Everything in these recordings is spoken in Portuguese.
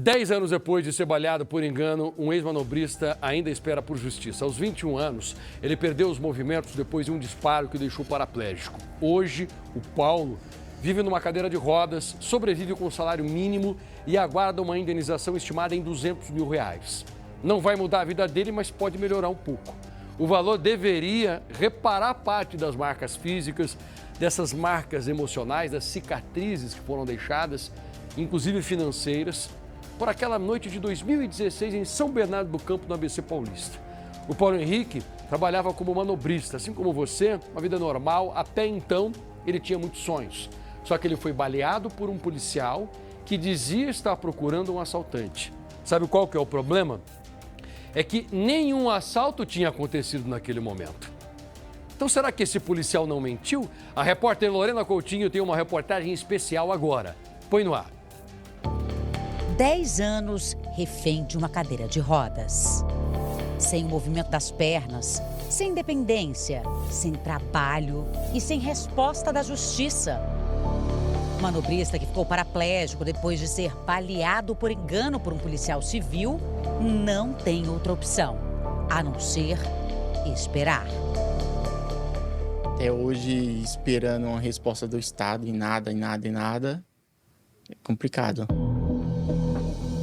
10 anos depois de ser baleado por engano, um ex-manobrista ainda espera por justiça. Aos 21 anos, ele perdeu os movimentos depois de um disparo que o deixou paraplégico. Hoje, o Paulo vive numa cadeira de rodas, sobrevive com um salário mínimo e aguarda uma indenização estimada em R$200 mil. Não vai mudar a vida dele, mas pode melhorar um pouco. O valor deveria reparar parte das marcas físicas, dessas marcas emocionais, das cicatrizes que foram deixadas, inclusive financeiras, por aquela noite de 2016 em São Bernardo do Campo, no ABC Paulista. O Paulo Henrique trabalhava como manobrista, assim como você, uma vida normal. Até então, ele tinha muitos sonhos. Só que ele foi baleado por um policial que dizia estar procurando um assaltante. Sabe qual que é o problema? É que nenhum assalto tinha acontecido naquele momento. Então, será que esse policial não mentiu? A repórter Lorena Coutinho tem uma reportagem especial agora. Põe no ar. 10 anos refém de uma cadeira de rodas. Sem o movimento das pernas, sem independência, sem trabalho e sem resposta da justiça. O manobrista que ficou paraplégico depois de ser baleado por engano por um policial civil não tem outra opção, a não ser esperar. Até hoje, esperando uma resposta do Estado e nada, é complicado.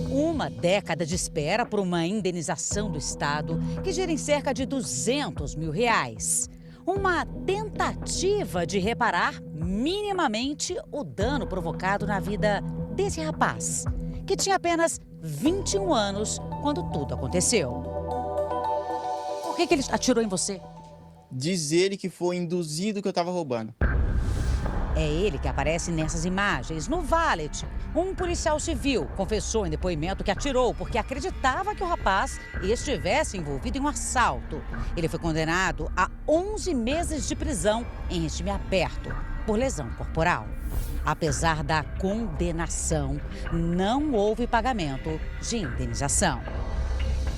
Uma década de espera por uma indenização do Estado que gira em cerca de R$200 mil. Uma tentativa de reparar minimamente o dano provocado na vida desse rapaz, que tinha apenas 21 anos quando tudo aconteceu. Por que ele atirou em você? Diz ele que foi induzido que eu estava roubando. É ele que aparece nessas imagens. No valet, um policial civil confessou em depoimento que atirou porque acreditava que o rapaz estivesse envolvido em um assalto. Ele foi condenado a 11 meses de prisão em regime aberto por lesão corporal. Apesar da condenação, não houve pagamento de indenização.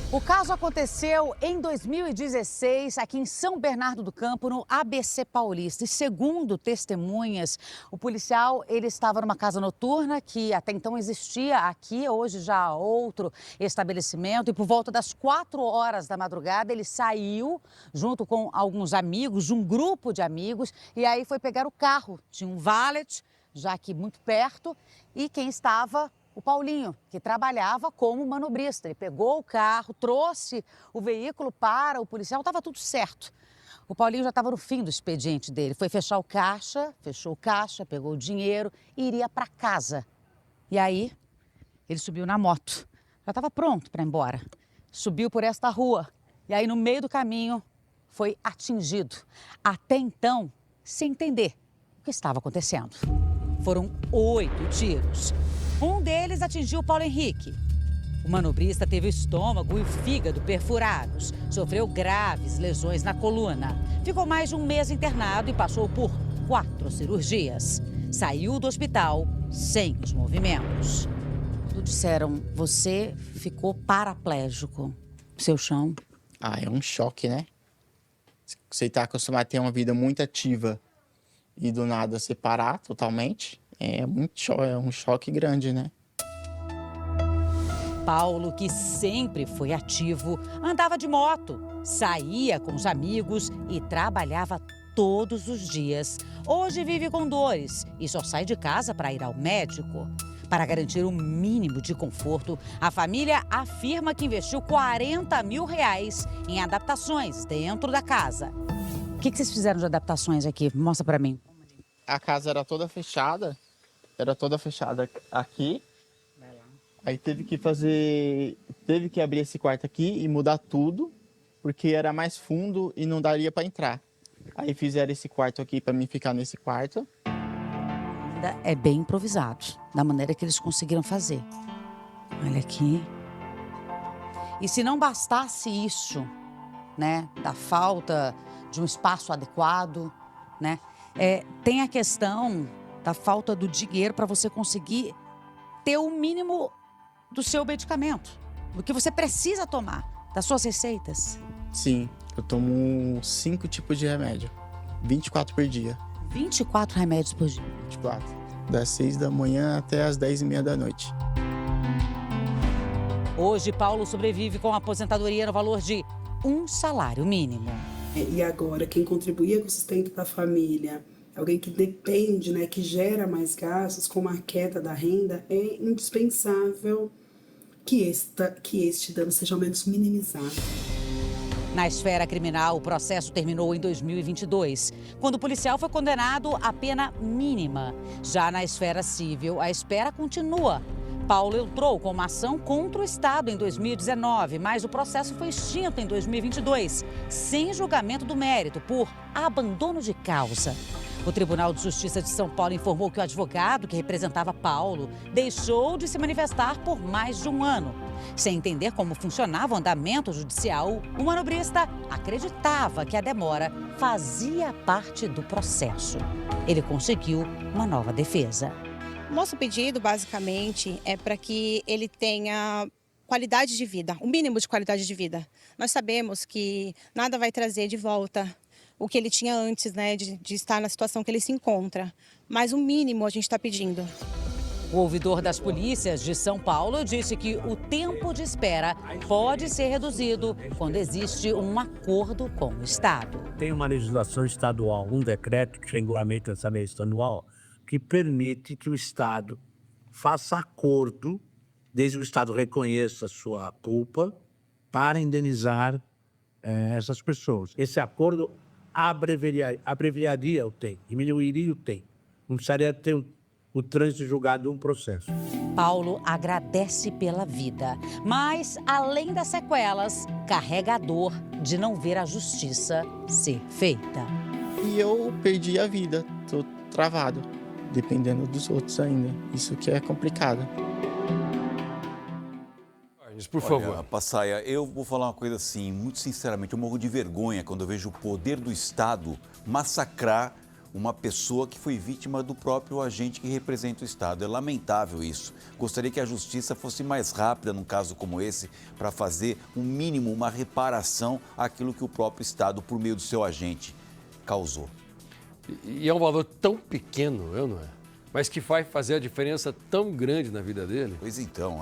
O caso aconteceu em 2016, aqui em São Bernardo do Campo, no ABC Paulista. E segundo testemunhas, o policial ele estava numa casa noturna que até então existia aqui, hoje já há outro estabelecimento. E por volta das 4 horas da madrugada, ele saiu junto com alguns amigos, um grupo de amigos, e aí foi pegar o carro. Tinha um valet, já aqui muito perto, e quem estava... O Paulinho, que trabalhava como manobrista. Ele pegou o carro, trouxe o veículo para o policial, estava tudo certo. O Paulinho já estava no fim do expediente dele. Foi fechar o caixa, fechou o caixa, pegou o dinheiro e iria para casa. E aí, ele subiu na moto. Já estava pronto para ir embora. Subiu por esta rua. E aí, no meio do caminho, foi atingido. Até então, sem entender o que estava acontecendo. Foram 8 tiros. Um deles atingiu o Paulo Henrique. O manobrista teve o estômago e o fígado perfurados. Sofreu graves lesões na coluna. Ficou mais de um mês internado e passou por 4 cirurgias. Saiu do hospital sem os movimentos. Quando disseram, você ficou paraplégico. Seu chão? É um choque, né? Você está acostumado a ter uma vida muito ativa e do nada separar totalmente. É um choque grande, né? Paulo, que sempre foi ativo, andava de moto, saía com os amigos e trabalhava todos os dias. Hoje vive com dores e só sai de casa para ir ao médico. Para garantir um mínimo de conforto, a família afirma que investiu R$40 mil em adaptações dentro da casa. O que vocês fizeram de adaptações aqui? Mostra para mim. A casa era toda fechada aqui. Aí teve que abrir esse quarto aqui e mudar tudo, porque era mais fundo e não daria para entrar. Aí fizeram esse quarto aqui para mim ficar nesse quarto. Ainda é bem improvisado, da maneira que eles conseguiram fazer. Olha aqui. E se não bastasse isso, né, da falta de um espaço adequado, né, tem a questão da falta do dinheiro para você conseguir ter o mínimo do seu medicamento, do que você precisa tomar, das suas receitas. Sim, eu tomo 5 tipos de remédio, 24 por dia. 24 remédios por dia? 24, das 6 da manhã até as 10h30 da noite. Hoje, Paulo sobrevive com aposentadoria no valor de um salário mínimo. E agora, quem contribuía com o sustento da família, alguém que depende, né, que gera mais gastos, como a queda da renda, é indispensável que este dano seja ao menos minimizado. Na esfera criminal, o processo terminou em 2022, quando o policial foi condenado à pena mínima. Já na esfera civil, a espera continua. Paulo entrou com uma ação contra o Estado em 2019, mas o processo foi extinto em 2022, sem julgamento do mérito, por abandono de causa. O Tribunal de Justiça de São Paulo informou que o advogado que representava Paulo deixou de se manifestar por mais de um ano. Sem entender como funcionava o andamento judicial, o manobrista acreditava que a demora fazia parte do processo. Ele conseguiu uma nova defesa. Nosso pedido, basicamente, é para que ele tenha qualidade de vida, um mínimo de qualidade de vida. Nós sabemos que nada vai trazer de volta o que ele tinha antes, né, de estar na situação que ele se encontra. Mas o mínimo a gente está pedindo. O ouvidor das polícias de São Paulo disse que o tempo de espera pode ser reduzido quando existe um acordo com o Estado. Tem uma legislação estadual, um decreto que regulamenta essa lei estadual, que permite que o Estado faça acordo, desde que o Estado reconheça a sua culpa, para indenizar essas pessoas. Esse acordo abreviaria o tempo, diminuiria o tempo. Não precisaria ter o trânsito julgado de um processo. Paulo agradece pela vida, mas, além das sequelas, carrega a dor de não ver a justiça ser feita. E eu perdi a vida, tô travado, dependendo dos outros ainda. Isso que é complicado. Por favor. Olha, Passaia, eu vou falar uma coisa assim, muito sinceramente, eu morro de vergonha quando eu vejo o poder do Estado massacrar uma pessoa que foi vítima do próprio agente que representa o Estado. É lamentável isso. Gostaria que a justiça fosse mais rápida num caso como esse para fazer um mínimo, uma reparação àquilo que o próprio Estado, por meio do seu agente, causou. E é um valor tão pequeno, não é? Mas que vai fazer a diferença tão grande na vida dele. Pois então,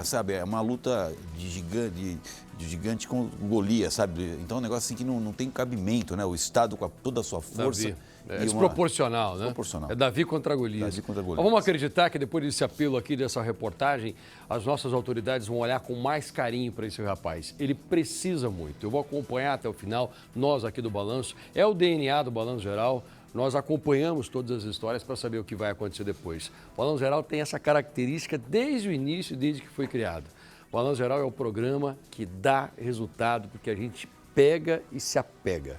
sabe, é uma luta de gigante com Golias, sabe? Então é um negócio assim que não tem cabimento, né? O Estado com toda a sua força. Davi. É desproporcional, né? Desproporcional. É Davi contra Golias. Davi contra Golias. Mas vamos acreditar que depois desse apelo aqui, dessa reportagem, as nossas autoridades vão olhar com mais carinho para esse rapaz. Ele precisa muito. Eu vou acompanhar até o final, nós aqui do Balanço. É o DNA do Balanço Geral. Nós acompanhamos todas as histórias para saber o que vai acontecer depois. O Balanço Geral tem essa característica desde o início, desde que foi criado. O Balanço Geral é o programa que dá resultado porque a gente pega e se apega.